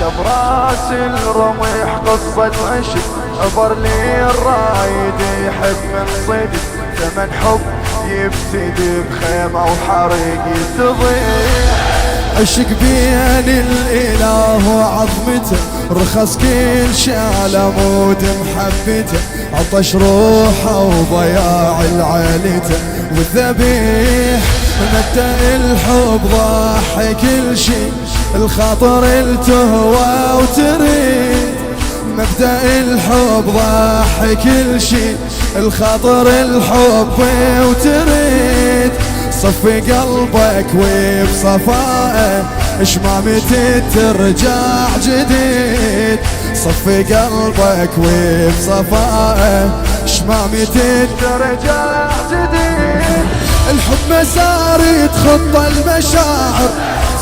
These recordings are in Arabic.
براس الرمح قصة عشق عبر لي الرايد يحب من صدق ثمن حب يبتدي بخيمة وحريق يتضيع عشق بين الإله وعظمته رخص كل شال مود محبته عطش روحه وضياع العيلته والذبيح متى الحب ضحي كل شي الخاطر التهوى وتريد مبدأ الحب ضحي كل شي الخاطر الحب وتريد صفي قلبك وبصفائه شمامتي ترجع جديد صفي قلبك وبصفائه شمامتي ترجع جديد الحب مسار تخطى المشاعر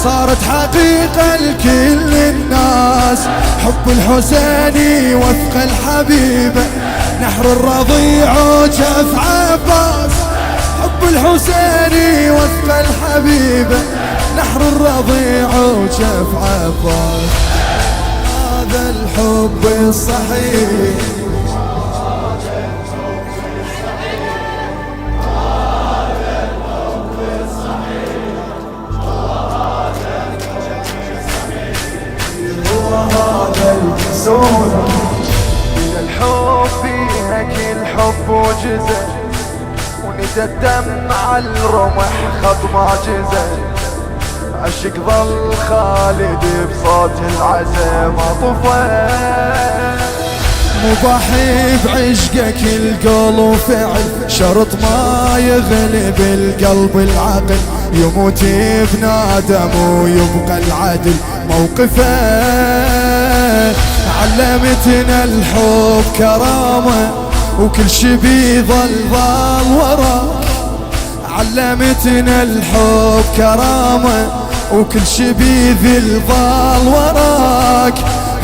صارت حقيقة لكل الناس حب الحسيني وفق الحبيبة نحر الرضيع وجف عباس حب الحسيني وفق الحبيبة نحر الرضيع وجف عباس هذا الحب الصحيح من الحب فيها كل حب وجزء وندى الدم على الرمح خط معجزة عشق ظل خالد بصوت العزم طفى مضحي بعشقك القول وفعل شرط ما يغلب القلب العقل يموت بنادم ويبقى العدل موقفه علمتنا الحب كرامة وكل شي بيظل وراك علمتنا الحب كرامة وكل شي بيظل وراك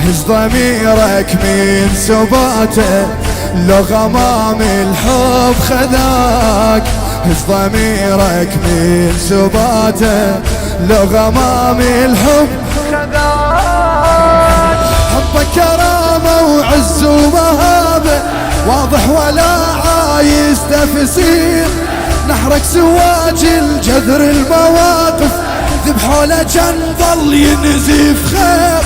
هز ضميرك من سباته لو غمام الحب خذاك هز ضميرك من سباته لو غمام الحب خذاك حبك كرامة وعز ومهابة واضح ولا عايز تفسير نحرك سواج الجذر المواقف ذبح ولا جن ظل ينزف خير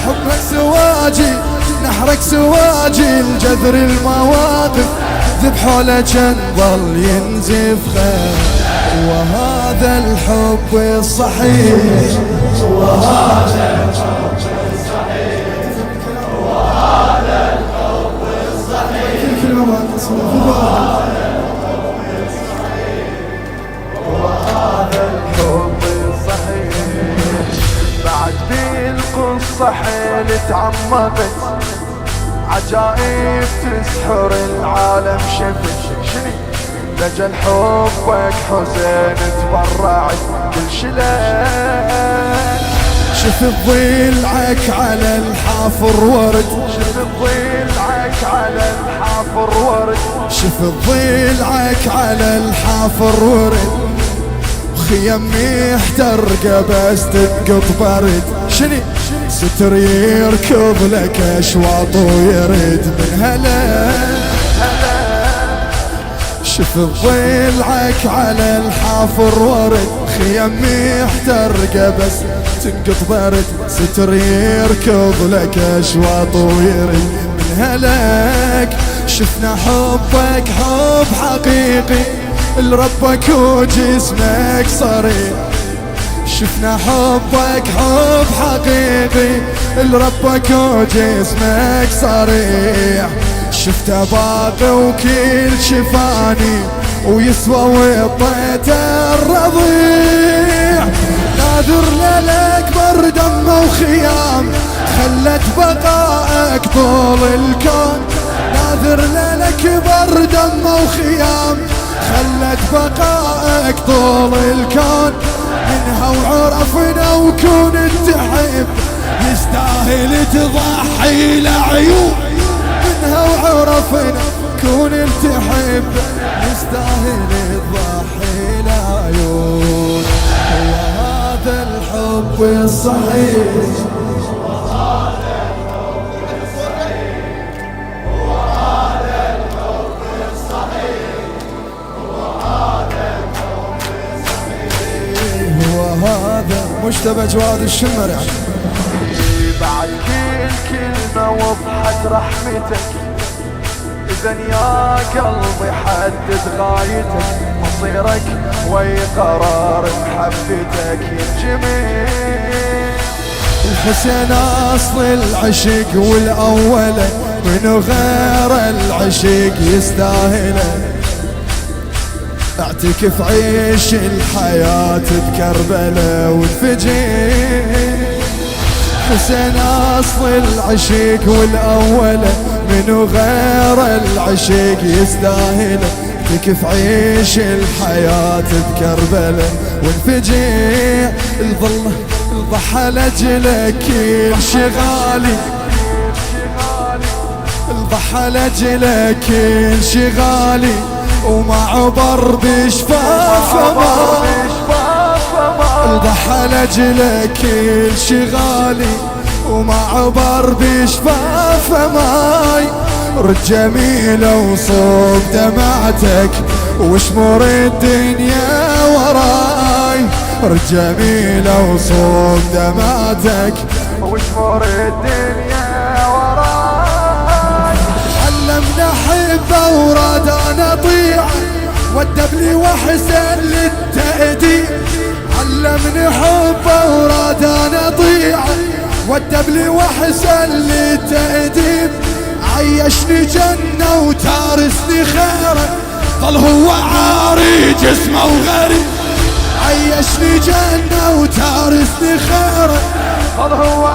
حبك سواجي نحرك سواجي الجذر المواقف ذبح ولا جن ظل ينزف خير وهذا الحب الصحيح وهذا الحب الصحيح وهذا الحب الصحيح كل ما القصة حيل تعمقت عجائب تسحر العالم شفت شني لجل حبك حزين تبرعت كل شلال شفت ضلعك على الحافر ورد شفت ضلعك على الحافر ورد شفت ضلعك على الحافر ورد خيمي احترقه بس تنقط برد شني ستر يركض لك اشواط ويرد من هلا شفت ضلعك على الحافر ورد خيمي احترقه بس تنقط برد ستر يركض لك اشواط ويرد من هلاك شفنا حبك حب حقيقي لربك وجسمك صريح شفنا حبك حب حقيقي لربك وجسمك صريح شفته باقي وكل شفاني ويسوى وطيت الرضيع ناذر للأكبر دمه وخيام خلت بقائك طول الكون ناذر للأكبر دمه وخيام خلت بقائك طول الكون منها وعرفنا وكون تحب يستاهل تضحي لعيون منها وعرفنا كون تحب يستاهل تضحي لعيون وهذا الحب الصحيح مجتبى جواد الشمر يعني. بعد كل كلمة وضحت رحمتك، إذن يا قلبي حدد غايتك، مصيرك وي قرار محبتك ينجمل. الحسين اصل العشق والاولة، منو غير العشق يستاهله، اعتكف عيش الحياة بكربلة وانفجر. حسين اصل العشق والاولة، منو غير العشق يستاهله، اعتكف عيش الحياة بكربلة وانفجر. الضحى لاجلك كل شغالي، الضحى لاجلك كل شغالي، وما عبر بشفاف ماي. الضحى لاجلك كل شغالي، وما عبر بشفاف ماي. رد جميلة وصوب دمعتك، وشمر الدنيا وراي. رد جميلة وصوب دمعتك، وشمر الدنيا وراي. علمنا حبه وراد انا طيعه، ودب لي وحسن للتأديب. علمني حبه وراد انا طيعه، ودب لي وحسن للتأديب. عيشني جنة وتارسني خيره، ظل هو عاري جسمه وغريب. عيشني جنة وتارسني خيره، ظل هو